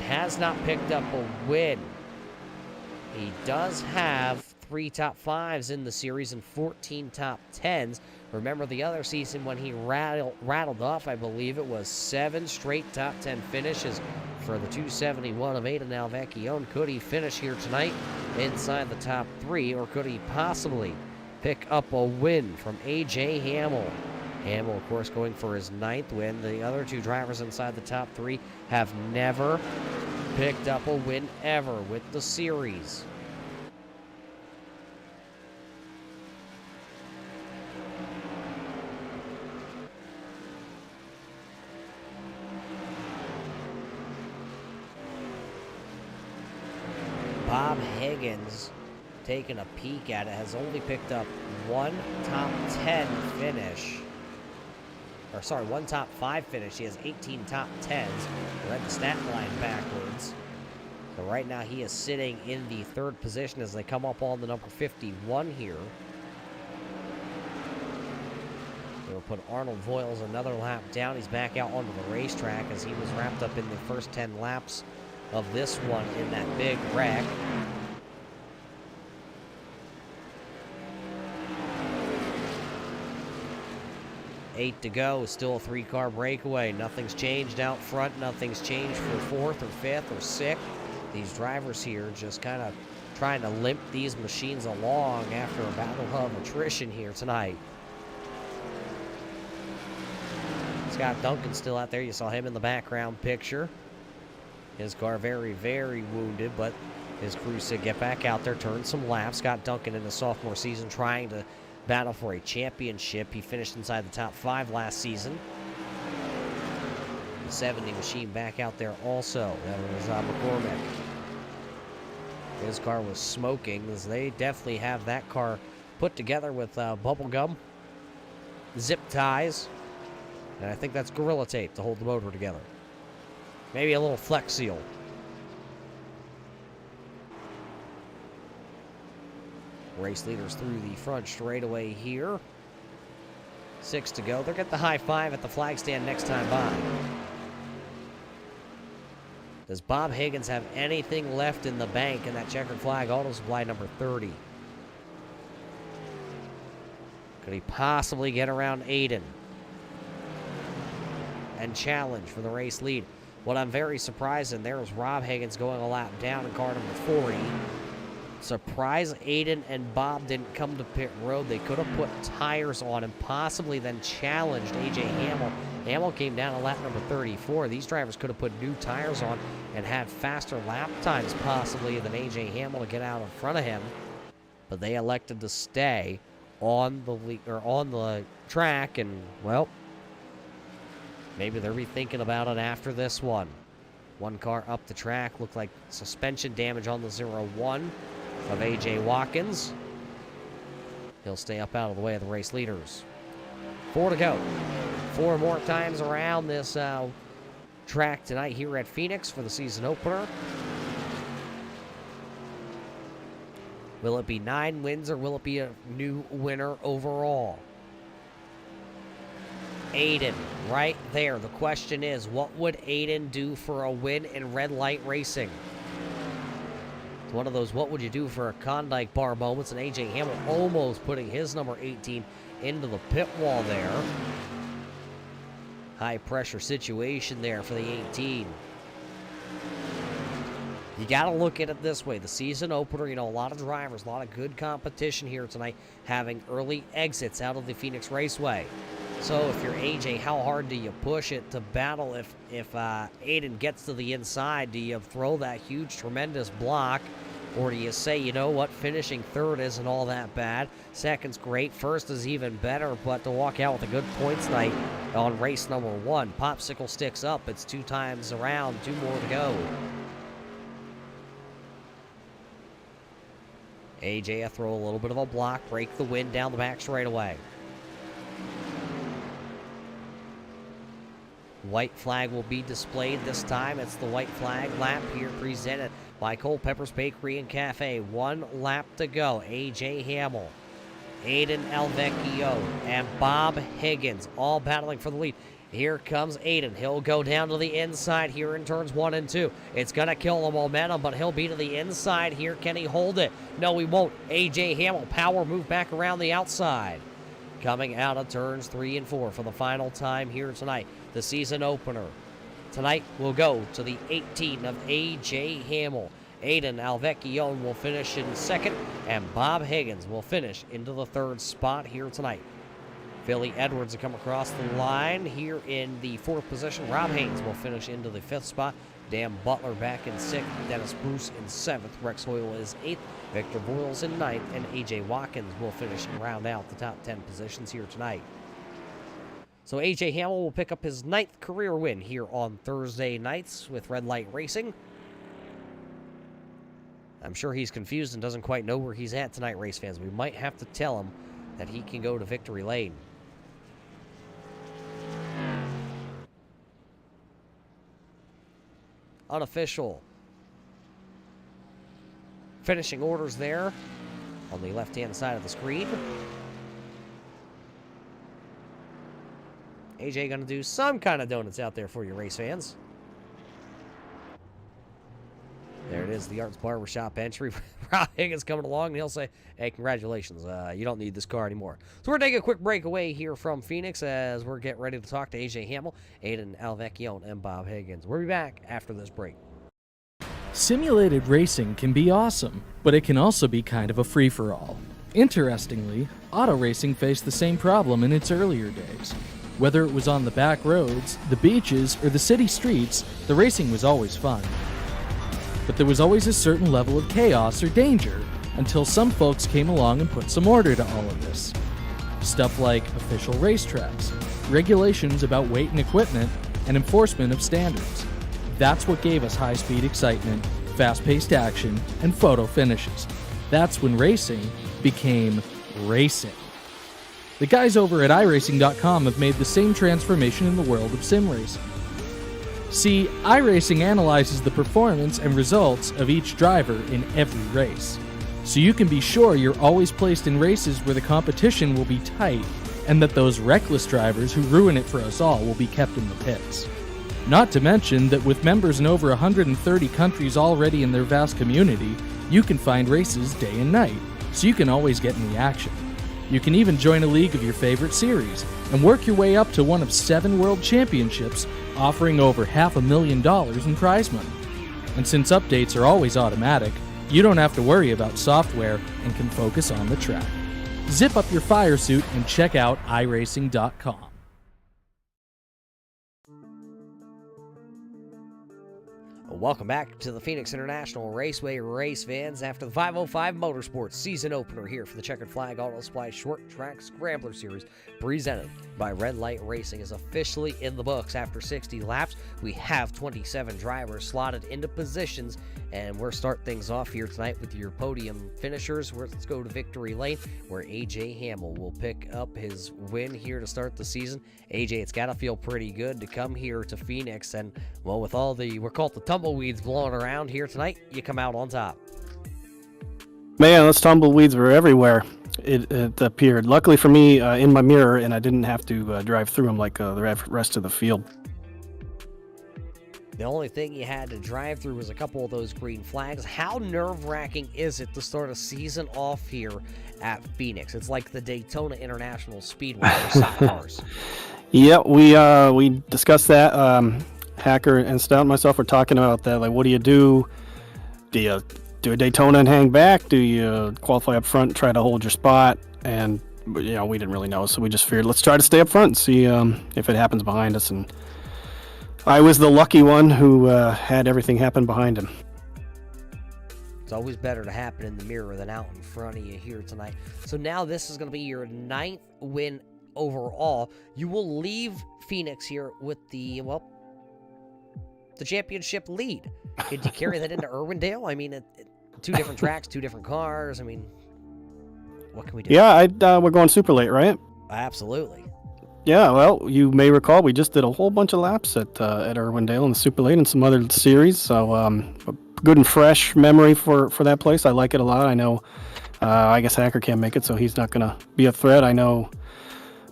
has not picked up a win. He does have 3 top 5s in the series and 14 top 10s. Remember the other season when he rattled off, I believe it was 7 straight top 10 finishes for the 271 of Aiden Alvecchione. Could he finish here tonight inside the top 3, or could he possibly pick up a win from A.J. Hamill? Hamill, of course, going for his 9th win. The other 2 drivers inside the top 3 have never picked up a win ever with the series. Bob Higgins taking a peek at it, has only picked up one top 10 finish. Or sorry, one top 5 finish. He has 18 top 10s. Read the stat line backwards. So right now he is sitting in the 3rd position as they come up on the number 51 here. They'll put Arnold Voiles another lap down. He's back out onto the racetrack as he was wrapped up in the first 10 laps of this one in that big wreck. Eight to go, still a 3-car breakaway. Nothing's changed out front, nothing's changed for 4th or 5th or 6th. These drivers here just kind of trying to limp these machines along after a battle of attrition here tonight. Scott Duncan's still out there. You saw him in the background picture. His car very, very wounded, but his crew said get back out there, turn some laps. Scott Duncan in the sophomore season trying to battle for a championship. He finished inside the top 5 last season. The 70 machine back out there also. That was McCormick. His car was smoking, as they definitely have that car put together with bubble gum, zip ties, and I think that's Gorilla Tape to hold the motor together. Maybe a little Flex Seal. Race leaders through the front straightaway here. 6 to go. They'll get the high 5 at the flag stand next time by. Does Bob Higgins have anything left in the bank in that checkered flag auto supply number 30? Could he possibly get around Aiden and challenge for the race lead? What I'm very surprised in there is Rob Higgins going a lap down in car number 40. Surprised Aiden and Bob didn't come to pit road. They could have put tires on and possibly then challenged A.J. Hamill. Hamill came down to lap number 34. These drivers could have put new tires on and had faster lap times possibly than A.J. Hamill to get out in front of him. But they elected to stay on the track, and well, maybe they're rethinking about it after this one. One car up the track, looked like suspension damage on the 01 of A.J. Watkins. He'll stay up out of the way of the race leaders. 4 to go. 4 more times around this track tonight here at Phoenix for the season opener. Will it be 9 wins or will it be a new winner overall? Aiden, right there. The question is, what would Aiden do for a win in red light racing? It's one of those what would you do for a Klondike bar moments, and A.J. Hamill almost putting his number 18 into the pit wall there. High pressure situation there for the 18. You got to look at it this way. The season opener, you know, a lot of drivers, a lot of good competition here tonight, having early exits out of the Phoenix Raceway. So if you're AJ, how hard do you push it to battle if Aiden gets to the inside? Do you throw that huge, tremendous block? Or do you say, you know what, finishing 3rd isn't all that bad. 2nd's great. 1st is even better, but to walk out with a good points night on race number 1. Popsicle sticks up. It's 2 times around, 2 more to go. AJ, throw a little bit of a block, break the wind down the back straightaway. White flag will be displayed this time. It's the white flag lap here presented by Culpepper's Bakery and Cafe. 1 lap to go. A.J. Hamill, Aiden Alvecchio, and Bob Higgins all battling for the lead. Here comes Aiden. He'll go down to the inside here in turns 1 and 2. It's going to kill the momentum, but he'll be to the inside here. Can he hold it? No, he won't. A.J. Hamill, power move back around the outside. Coming out of turns 3 and 4 for the final time here tonight. The season opener. Tonight will go to the 18 of A.J. Hamill. Aiden Alvecchio will finish in 2nd, and Bob Higgins will finish into the 3rd spot here tonight. Philly Edwards will come across the line here in the 4th position. Rob Haynes will finish into the 5th spot. Dan Butler back in 6th. Dennis Bruce in 7th. Rex Hoyle is 8th. Victor Boyles in 9th. And A.J. Watkins will finish and round out the top 10 positions here tonight. So A.J. Hamill will pick up his 9th career win here on Thursday nights with Red Light Racing. I'm sure he's confused and doesn't quite know where he's at tonight, race fans. We might have to tell him that he can go to victory lane. Unofficial finishing orders there on the left-hand side of the screen. AJ going to do some kind of donuts out there for you, race fans. There it is, the Arts Barbershop entry. Rob Higgins coming along, and he'll say, hey, congratulations, you don't need this car anymore. So we're taking a quick break away here from Phoenix as we're getting ready to talk to AJ Hamill, Aiden Alvecchione, and Bob Higgins. We'll be back after this break.
Simulated racing can be awesome, but it can also be kind of a free-for-all. Interestingly, auto racing faced the same problem in its earlier days. Whether it was on the back roads, the beaches, or the city streets, the racing was always fun. But there was always a certain level of chaos or danger until some folks came along and put some order to all of this. Stuff like official racetracks, regulations about weight and equipment, and enforcement of standards. That's what gave us high-speed excitement, fast-paced action, and photo finishes. That's when racing became racing. The guys over at iRacing.com have made the same transformation in the world of sim racing. See, iRacing analyzes the performance and results of each driver in every race, so you can be sure you're always placed in races where the competition will be tight and that those reckless drivers who ruin it for us all will be kept in the pits. Not to mention that with members in over 130 countries already in their vast community, you can find races day and night, so you can always get in the action. You can even join a league of your favorite series and work your way up to one of 7 world championships, offering over $500,000 in prize money. And since updates are always automatic, you don't have to worry about software and can focus on the track. Zip up your fire suit and check out iRacing.com.
Welcome back to the Phoenix International Raceway race fans after the 505 Motorsports season opener here for the Checkered Flag Auto Supply Short Track Scrambler Series presented by Red Light Racing is officially in the books. After 60 laps, we have 27 drivers slotted into positions, and we're starting things off here tonight with your podium finishers. Let's go to victory lane where AJ Hamill will pick up his win here to start the season. AJ, it's got to feel pretty good to come here to Phoenix, and well, with all the, we're called the tumbleweeds blowing around here tonight, you come out on top.
Man, those tumbleweeds were everywhere. It appeared. Luckily for me, in my mirror, and I didn't have to drive through them like the rest of the field.
The only thing you had to drive through was a couple of those green flags. How nerve-wracking is it to start a season off here at Phoenix? It's like the Daytona International Speedway for stock cars.
Yeah, we discussed that. Hacker and Stout and myself were talking about that. Like, what do you do? Do you do a Daytona and hang back? Do you qualify up front and try to hold your spot? And we didn't really know, so we just figured let's try to stay up front and see if it happens behind us. And I was the lucky one who had everything happen behind him.
It's always better to happen in the mirror than out in front of you here tonight. So now this is going to be your 9th win overall. You will leave Phoenix here with the championship lead. Did you carry that into Irwindale? I mean, 2 different tracks, 2 different cars. I mean, what can we do?
Yeah, we're going super late, right?
Absolutely.
Yeah, well, you may recall we just did a whole bunch of laps at Irwindale and the super late and some other series. So a good and fresh memory for that place. I like it a lot. I know, I guess Hacker can't make it, so he's not going to be a threat. I know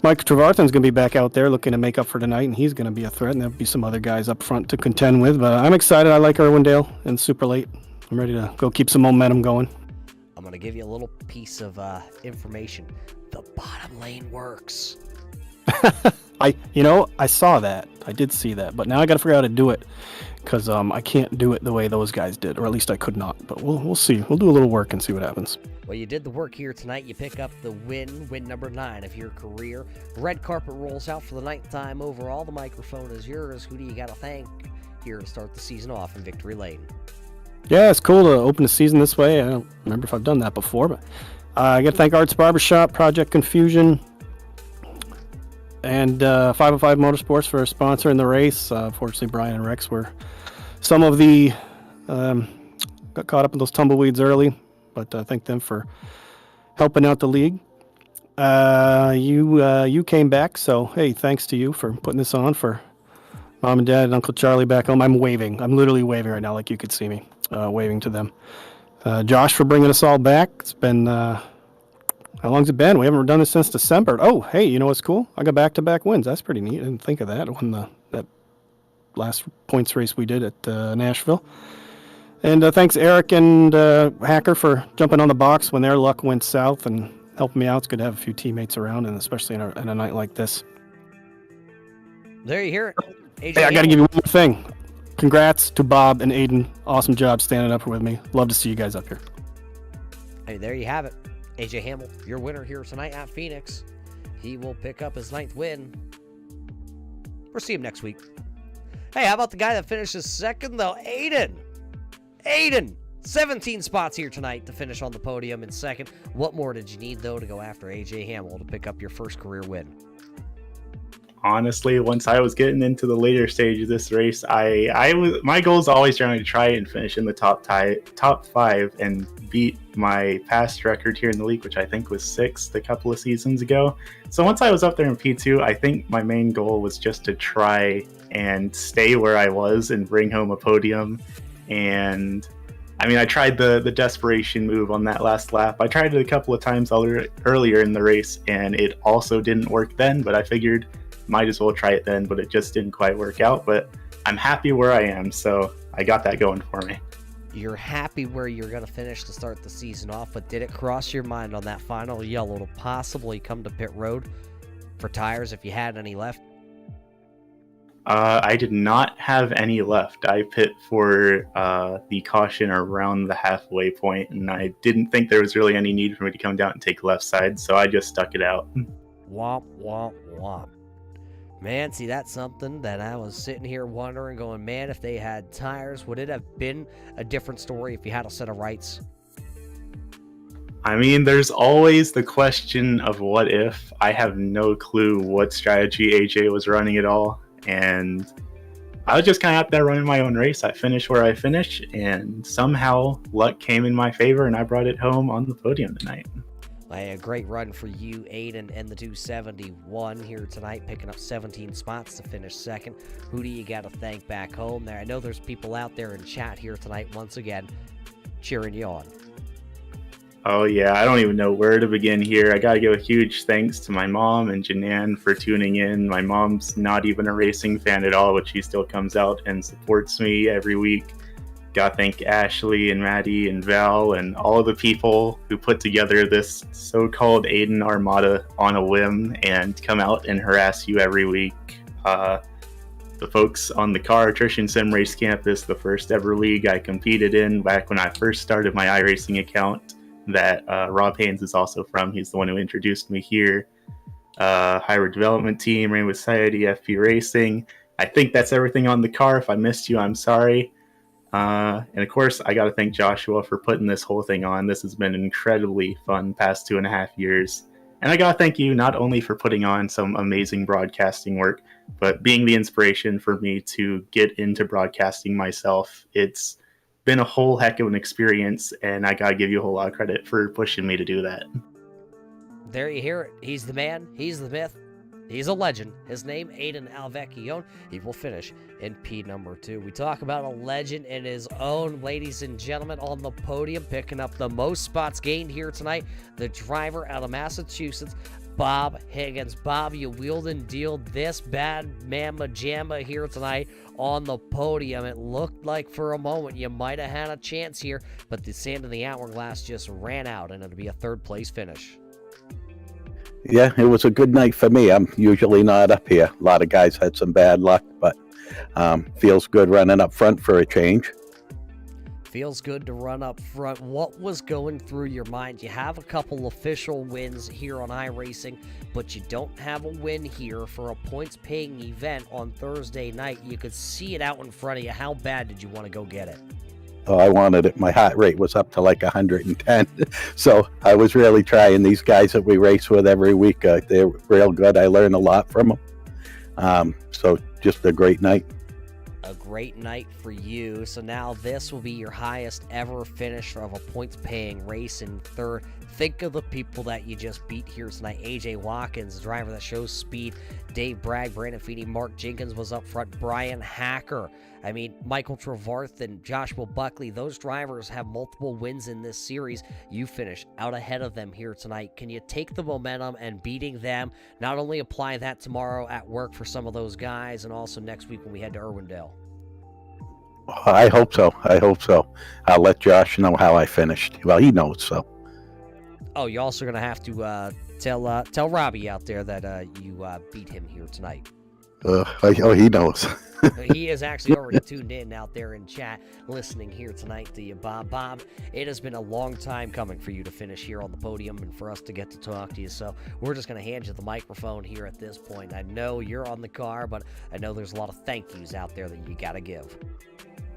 Mike Trevarthen's going to be back out there looking to make up for tonight, and he's going to be a threat, and there'll be some other guys up front to contend with. But I'm excited. I like Irwindale and super late. I'm ready to go keep some momentum going.
I'm going to give you a little piece of information. The bottom lane works.
I saw that. I did see that, but now I got to figure out how to do it because I can't do it the way those guys did, or at least I could not. But we'll see. We'll do a little work and see what happens.
Well, you did the work here tonight. You pick up the win number 9 of your career. Red carpet rolls out for the 9th time overall. The microphone is yours. Who do you got to thank here to start the season off in victory lane?
Yeah, it's cool to open the season this way. I don't remember if I've done that before, but I got to thank Arts Barbershop, Project Confusion, and 505 Motorsports for sponsoring the race. Fortunately, Brian and Rex were some of the got caught up in those tumbleweeds early, but thank them for helping out the league. You came back, so hey, thanks to you for putting this on for Mom and Dad and Uncle Charlie back home. I'm waving. I'm literally waving right now, like you could see me waving to them. Josh for bringing us all back. It's been how long's it been? We haven't done this since December. Oh, hey, you know what's cool? I got back-to-back wins. That's pretty neat. I didn't think of that when that last points race we did at Nashville. And thanks Eric and Hacker for jumping on the box when their luck went south and helping me out. It's good to have a few teammates around, and especially in a night like this.
There you hear it. AJ
Hey, I got to give you one more thing. Congrats to Bob and Aiden. Awesome job standing up with me. Love to see you guys up here.
Hey, there you have it. AJ Hamill, your winner here tonight at Phoenix. He will pick up his 9th win. We'll see him next week. Hey, how about the guy that finishes second, though? Aiden! 17 spots here tonight to finish on the podium in second. What more did you need, though, to go after AJ Hamill to pick up your first career win?
Honestly, once I was getting into the later stage of this race, my goal is always trying to try and finish in the top 5 and beat my past record here in the league, which I think was 6th a couple of seasons ago. So once I was up there in P2, I think my main goal was just to try and stay where I was and bring home a podium. And I mean, I tried the desperation move on that last lap. I tried it a couple of times earlier in the race, and it also didn't work then, but I figured might as well try it then, but it just didn't quite work out. But I'm happy where I am, so I got that going for me.
You're happy where you're going to finish to start the season off, but did it cross your mind on that final yellow to possibly come to pit road for tires if you had any left?
I did not have any left. I pit for the caution around the halfway point, and I didn't think there was really any need for me to come down and take left side, so I just stuck it out.
Womp, womp, womp. Man, see, that's something that I was sitting here wondering, going, man, if they had tires, would it have been a different story if you had a set of rights?
I mean, there's always the question of what if. I have no clue what strategy AJ was running at all, and I was just kind of out there running my own race. I finished where I finished, and somehow luck came in my favor, and I brought it home on the podium tonight.
A great run for you, Aiden, and the 271 here tonight, picking up 17 spots to finish second. Who do you got to thank back home there? I know there's people out there in chat here tonight, once again, cheering you on.
Oh, yeah, I don't even know where to begin here. I got to give a huge thanks to my mom and Janan for tuning in. My mom's not even a racing fan at all, but she still comes out and supports me every week. Got to thank Ashley and Maddie and Val and all of the people who put together this so-called Aiden Armada on a whim and come out and harass you every week. The folks on the Car Attrition Sim Race Campus, the first ever league I competed in back when I first started my iRacing account that Rob Haynes is also from. He's the one who introduced me here. Hybrid Development Team, Rainbow Society, FP Racing. I think that's everything on the car. If I missed you, I'm sorry. And of course, I got to thank Joshua for putting this whole thing on. This has been an incredibly fun past 2.5 years. And I got to thank you not only for putting on some amazing broadcasting work, but being the inspiration for me to get into broadcasting myself. It's been a whole heck of an experience, and I got to give you a whole lot of credit for pushing me to do that.
There you hear it. He's the man. He's the myth. He's a legend. His name, Aiden Alvecchione. He will finish in P number 2. We talk about a legend in his own, ladies and gentlemen, on the podium, picking up the most spots gained here tonight. The driver out of Massachusetts, Bob Higgins. Bob, you wheeled and dealed this bad mamma jamma here tonight on the podium. It looked like for a moment you might have had a chance here, but the sand in the hourglass just ran out, and it'll be a 3rd place finish.
Yeah, it was a good night for me. I'm usually not up here. A lot of guys had some bad luck, but feels good running up front for a change.
Feels good to run up front. What was going through your mind? You have a couple official wins here on iRacing, but you don't have a win here for a points-paying event on Thursday night. You could see it out in front of you. How bad did you want to go get it?
Oh, I wanted it. My heart rate was up to like 110. So I was really trying. These guys that we race with every week, they're real good. I learn a lot from them. So just a great night.
a great night for you. So now this will be your highest ever finish of a points-paying race in third. Think of the people that you just beat here tonight. AJ Watkins, a driver that shows speed. Dave Bragg, Brandon Feeney, Mark Jenkins was up front. Brian Hacker. I mean, Michael Trevarth and Joshua Buckley, those drivers have multiple wins in this series. You finish out ahead of them here tonight. Can you take the momentum and beating them, not only apply that tomorrow at work for some of those guys, and also next week when we head to Irwindale?
I hope so. I hope so. I'll let Josh know how I finished. Well, he knows, so.
Oh, you're also going to have to tell Robbie out there that you beat him here tonight.
He knows.
He is actually already tuned in out there in chat, listening here tonight to you, Bob. Bob, it has been a long time coming for you to finish here on the podium and for us to get to talk to you. So we're just going to hand you the microphone here at this point. I know you're on the car, but I know there's a lot of thank yous out there that you got to give.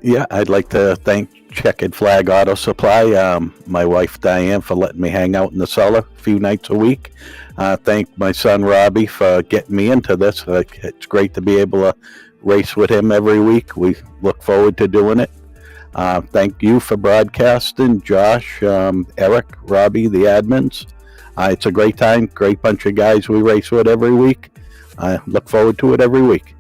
Yeah, I'd like to thank Checkered Flag Auto Supply, my wife Diane for letting me hang out in the cellar a few nights a week. Thank my son Robbie for getting me into this. It's great to be able to race with him every week. We look forward to doing it. Thank you for broadcasting, Josh, Eric, Robbie, the admins. It's a great time, great bunch of guys we race with every week. I look forward to it every week.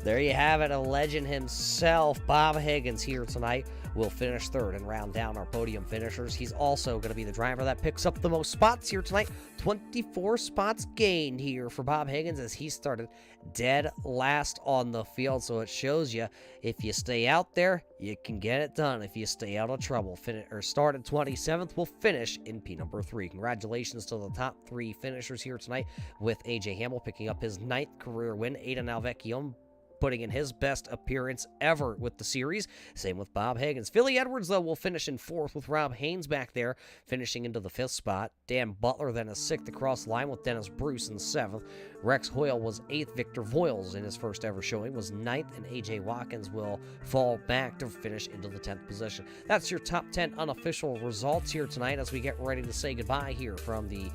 There you have it, a legend himself, Bob Higgins, here tonight. Will finish third and round down our podium finishers. He's also going to be the driver that picks up the most spots here tonight. 24 spots gained here for Bob Higgins as he started dead last on the field. So it shows you, if you stay out there, you can get it done. If you stay out of trouble, start at 27th, we'll finish in P number 3. Congratulations to the top 3 finishers here tonight, with AJ Hamill picking up his 9th career win. Aidan Alvecchio putting in his best appearance ever with the series. Same with Bob Higgins. Philly Edwards, though, will finish in 4th, with Rob Haynes back there finishing into the 5th spot. Dan Butler then is 6th across the line, with Dennis Bruce in the 7th. Rex Hoyle was 8th. Victor Voiles, in his first ever showing, was 9th. And AJ Watkins will fall back to finish into the 10th position. That's your top 10 unofficial results here tonight as we get ready to say goodbye here from the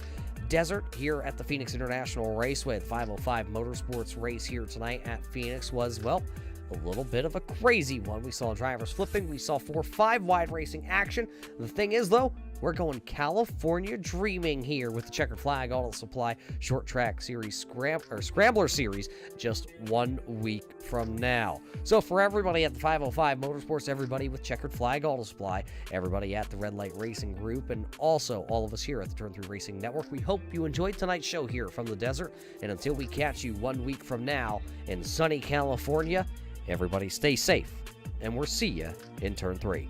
desert here at the Phoenix International Raceway. The 505 Motorsports race here tonight at Phoenix was, well, a little bit of a crazy one. We saw drivers flipping. We saw 4-5 wide racing action. The thing is, though, we're going California dreaming here with the Checkered Flag Auto Supply Short Track Series Scrambler Series just 1 week from now. So for everybody at the 505 Motorsports, everybody with Checkered Flag Auto Supply, everybody at the Red Light Racing Group, and also all of us here at the Turn 3 Racing Network, we hope you enjoyed tonight's show here from the desert. And until we catch you 1 week from now in sunny California, everybody stay safe, and we'll see you in Turn 3.